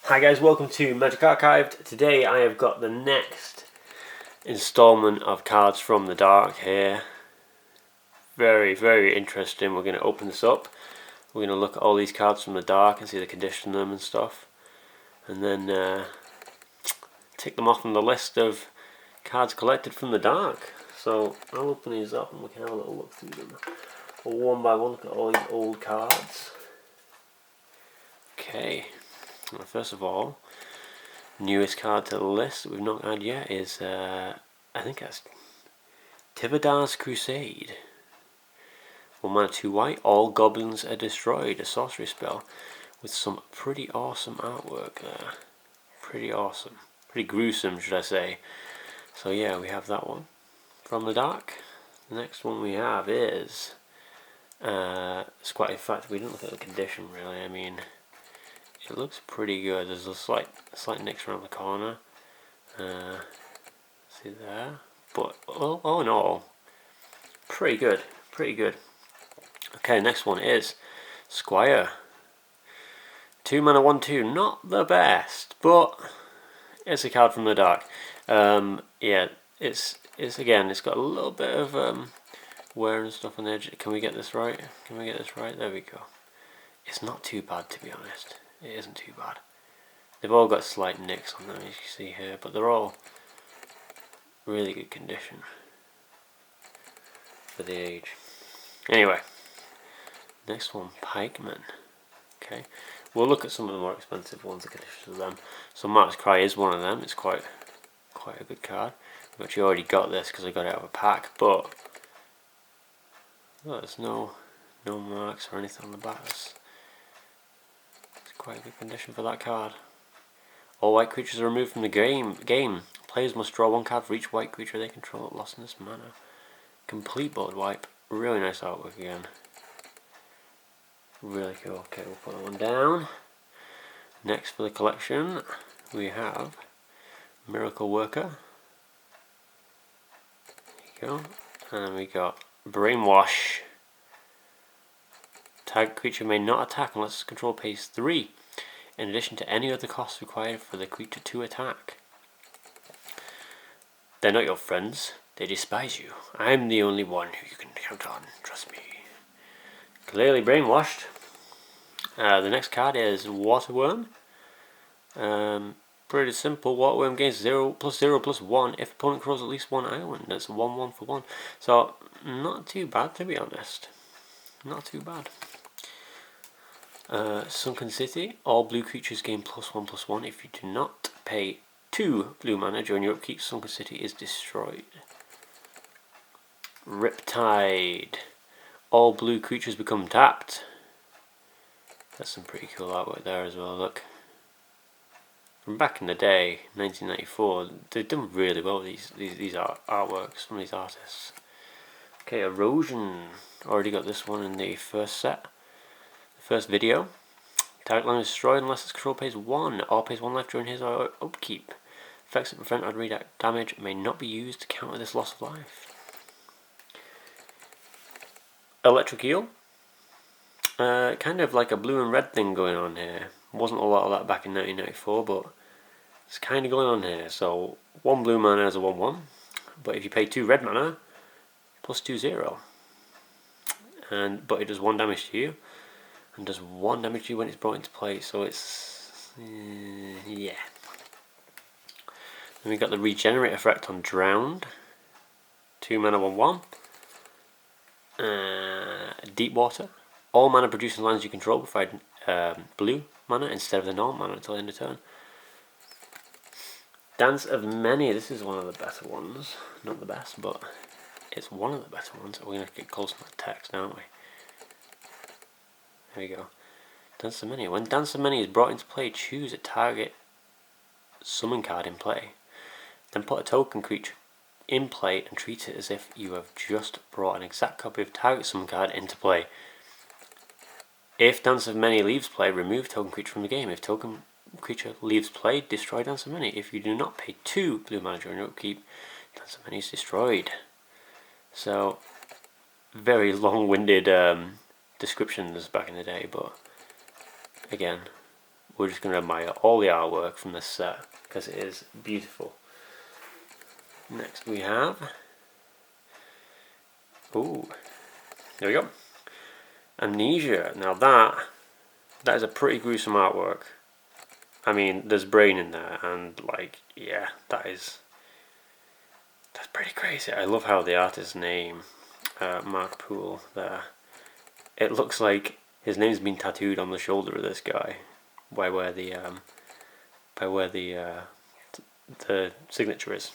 Hi guys, welcome to Magic Archived. Today I have got the next installment of Cards from the Dark here. Very interesting. We're going to open this up. We're going to look at all these cards from the dark and see the condition of them and stuff. And then tick them off on the list of cards collected from the dark. So I'll open these up and we can have a little look through them. One by one, look at all these old cards. Okay. Well, first of all, newest card to the list that we've not had yet is, I think that's Tividar's Crusade. 1 mana, 2 white, all goblins are destroyed, a sorcery spell with some pretty awesome artwork there. Pretty awesome. Pretty gruesome, should I say. So yeah, we have that one from the dark. The next one we have is, it's quite, in fact, we didn't look at the condition really. I mean, it looks pretty good. There's a slight nicks around the corner. See there? But all in all, pretty good. Okay, next one is Squire. 2 mana, 1/2. Not the best, but it's a card from the dark. Yeah, it's again, it's got a little bit of wear and stuff on the edge. Can we get this right? There we go. It's not too bad, to be honest. It isn't too bad. They've all got slight nicks on them, as you can see here, but they're all really good condition for the age. Anyway, next one, Pikeman. Okay, we'll look at some of the more expensive ones, the conditions of them. So Mark's Cry is one of them. It's quite a good card. I've actually already got this because I got it out of a pack, but there's no marks or anything on the back. It's quite a good condition for that card. All white creatures are removed from the game. Players must draw 1 card for each white creature they control at loss in this manner. Complete board wipe. Really nice artwork again. Really cool. Okay, we'll put that one down. Next for the collection, we have Miracle Worker. There you go. And we got Brainwash. Target creature may not attack unless its control pays 3, in addition to any other costs required for the creature to attack. They're not your friends, they despise you. I'm the only one who you can count on, trust me. Clearly brainwashed. The next card is Waterworm. Pretty simple. Waterworm gains 0/0/1 if opponent controls at least 1 island. That's 1/1 for 1. So, not too bad, to be honest. Not too bad. Sunken City. All blue creatures gain +1/+1 if you do not pay 2 blue mana during your upkeep. Sunken City is destroyed. Riptide. All blue creatures become tapped. That's some pretty cool artwork there as well, look. From back in the day, 1994, they've done really well with these artworks from these artists. Okay, Erosion. Already got this one in the first set. First video. Target land is destroyed unless its control pays 1 or pays 1 life during his or her upkeep. Effects that prevent or redirect damage may not be used to counter this loss of life. Electric Eel. Kind of like a blue and red thing going on here. Wasn't a lot of that back in 1994, but it's kind of going on here. So 1 blue mana is a 1/1, but if you pay 2 red mana, +2/0. But it does 1 damage to you. And does 1 damage to you when it's brought into play, so it's yeah. Then we got the regenerate effect on Drowned. 2 mana, 1/1. Deep Water. All mana producing lands you control provide blue mana instead of the normal mana until the end of turn. Dance of Many. This is one of the better ones. Not the best, but it's one of the better ones. We're going to get close to that text, aren't we? There we go. Dance of Many. When Dance of Many is brought into play, choose a target summon card in play. Then put a token creature in play and treat it as if you have just brought an exact copy of target summon card into play. If Dance of Many leaves play, remove token creature from the game. If token creature leaves play, destroy Dance of Many. If you do not pay 2 blue mana during your upkeep, Dance of Many is destroyed. So, very long-winded descriptions back in the day, but again, we're just going to admire all the artwork from this set because it is beautiful. Next we have, ooh, there we go, Amnesia. Now that is a pretty gruesome artwork. I mean, there's brain in there, and like, yeah, that's pretty crazy. I love how the artist's name, Mark Poole, there. It looks like his name's been tattooed on the shoulder of this guy, by where the signature is.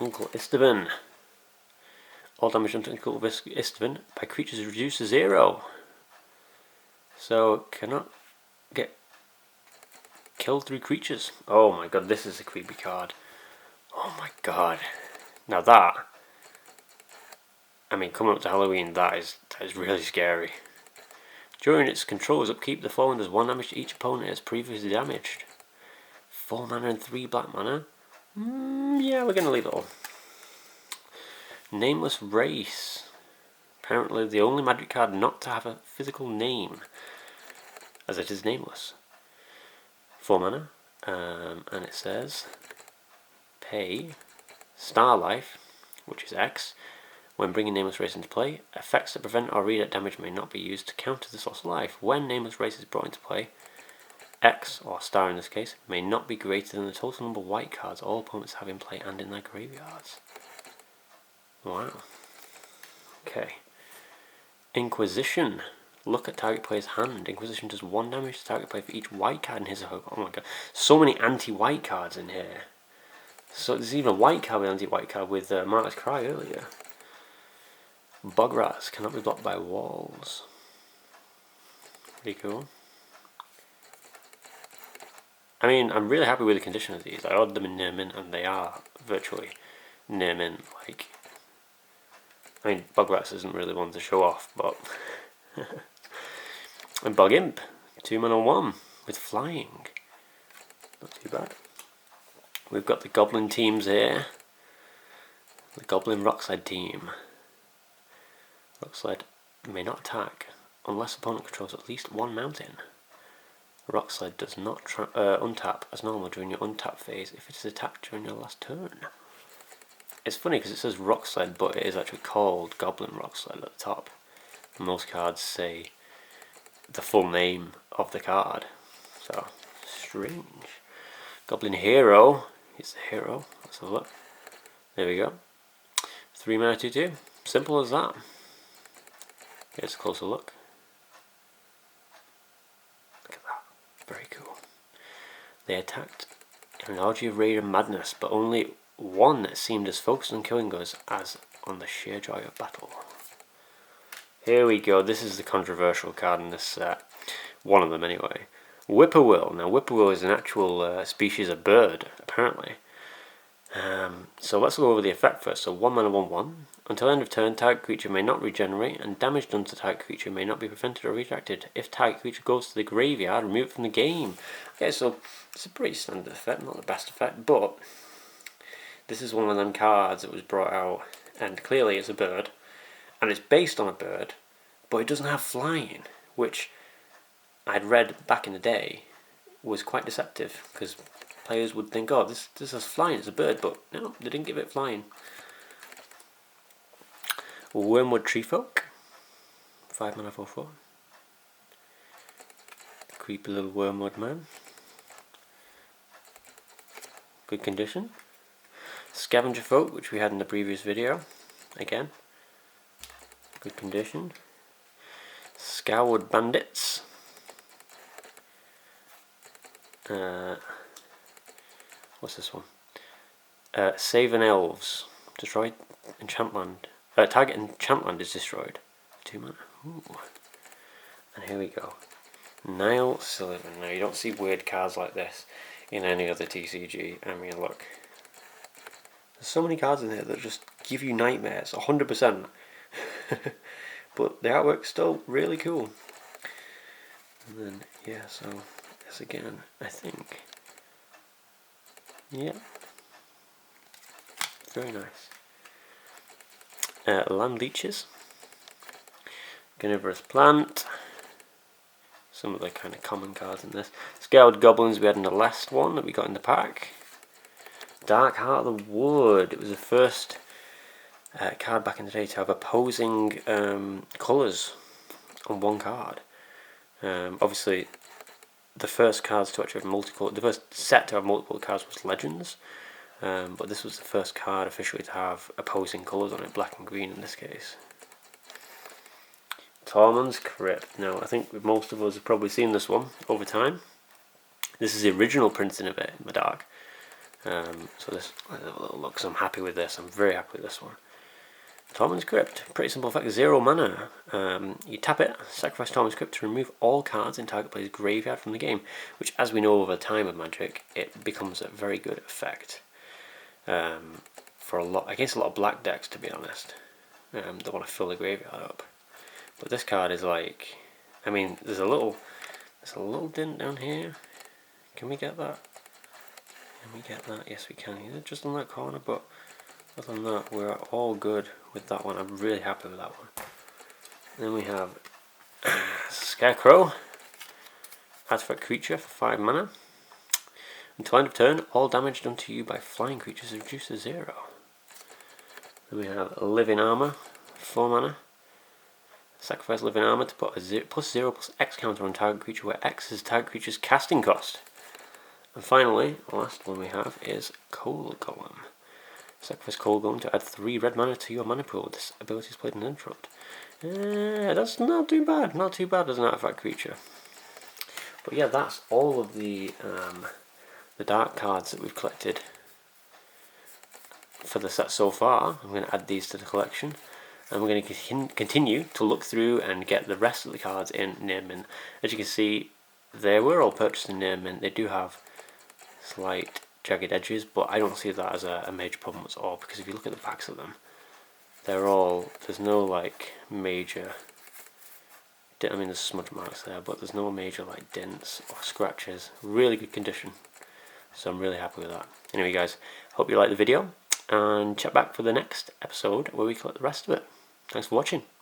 Uncle Istvan. All damage done to Uncle Istvan by creatures is reduced to 0. So cannot get killed through creatures. Oh my god, this is a creepy card. Oh my god. Now that, I mean, coming up to Halloween, that is really scary. During its control's upkeep, the fallen does 1 damage to each opponent it has previously damaged. 4 mana and 3 black mana. Yeah, we're going to leave it all. Nameless Race. Apparently the only magic card not to have a physical name, as it is nameless. 4 mana, and it says pay Star Life, which is X, when bringing Nameless Race into play. Effects that prevent or redirect damage may not be used to counter this loss of life. When Nameless Race is brought into play, X, or Star in this case, may not be greater than the total number of white cards all opponents have in play and in their graveyards. Wow. Okay. Inquisition. Look at target player's hand. Inquisition does 1 damage to target player for each white card in his or her. Oh my god. So many anti-white cards in here. So there's even a white card with anti-white card with Martyr's Cry earlier. Bug Rats cannot be blocked by walls. Pretty cool. I mean, I'm really happy with the condition of these. I ordered them in near mint and they are virtually near mint. Like, I mean, Bug Rats isn't really one to show off, but and Bug Imp, 2 mana 1 with flying. Not too bad. We've got the Goblin Teams here. The Goblin Rockslide team. Rockslide may not attack unless opponent controls at least 1 mountain. Rockslide does not untap as normal during your untap phase if it is attacked during your last turn. It's funny because it says Rockslide, but it is actually called Goblin Rockslide at the top. Most cards say the full name of the card, so strange. Goblin Hero, he's the hero. Let's have a look. There we go. 3 mana 2/2. Simple as that. Here's a closer look. Look at that. Very cool. They attacked in an orgy of rage and madness, but only one that seemed as focused on killing us as on the sheer joy of battle. Here we go. This is the controversial card in this set. One of them anyway. Whipperwill. Now Whipperwill is an actual species of bird, apparently. So let's go over the effect first. So 1 mana 1/1. Until end of turn, target creature may not regenerate, and damage done to target creature may not be prevented or redirected. If target creature goes to the graveyard, remove it from the game. Okay, so it's a pretty standard effect, not the best effect, but this is one of them cards that was brought out, and clearly it's a bird, and it's based on a bird, but it doesn't have flying, which I'd read back in the day was quite deceptive, because players would think, oh, this has flying, it's a bird, but no, they didn't give it flying. Wormwood Treefolk, 5 mana 4/4. Creepy little wormwood man. Good condition. Scavenger Folk, which we had in the previous video. Again, good condition. Scoured Bandits. What's this one? Saven Elves. Destroyed Enchantland. Target Enchantland is destroyed. 2 mana. Ooh. And here we go. Nile Sullivan. Now you don't see weird cards like this in any other TCG. I mean, look. There's so many cards in here that just give you nightmares. 100%. But the artwork's still really cool. And then, yeah, so this again, I think. Yeah. Very nice. Land Leeches. Carnivorous Plant. some of the kind of common cards in this. Scaled Goblins we had in the last one that we got in the pack. Dark Heart of the Wood. It was the first card back in the day to have opposing colours on one card. Obviously, the first cards to actually have multiple, the first set to have multiple cards was Legends, but this was the first card officially to have opposing colours on it, black and green in this case. Tormund's Crypt. Now, I think most of us have probably seen this one over time. This is the original printing of it in the dark. So this, let's have a little look. So I'm happy with this. I'm very happy with this one. Tormund's Crypt. Pretty simple effect. 0 mana. You tap it, sacrifice Tormund's Crypt to remove all cards in target player's graveyard from the game. Which, as we know over time of Magic, it becomes a very good effect. For against a lot of black decks, to be honest. They want to fill the graveyard up. But this card is like, I mean, there's a little dent down here. Can we get that? Can we get that? Yes, we can. Just on that corner, but other than that, we're all good with that one. I'm really happy with that one. Then we have Scarecrow, artifact creature for 5 mana. Until end of turn, all damage done to you by flying creatures is reduced to 0. Then we have Living Armor, 4 mana. Sacrifice Living Armor to put a +0/+X counter on target creature where X is target creature's casting cost. And finally, the last one we have is Cold Golem. Sacrifice Cold Golem to add 3 red mana to your mana pool. This ability is played in interrupt. That's not too bad. Not too bad as an artifact creature. But yeah, that's all of the dark cards that we've collected for the set so far. I'm going to add these to the collection. And we're going to continue to look through and get the rest of the cards in Near Mint. As you can see, they were all purchased in Near Mint. They do have slight jagged edges, but I don't see that as a major problem at all, because if you look at the backs of them, they're all, there's no like major, I mean there's smudge marks there, but there's no major like dents or scratches. Really good condition, so I'm really happy with that. Anyway guys, hope you liked the video, and check back for the next episode where we collect the rest of it. Thanks for watching.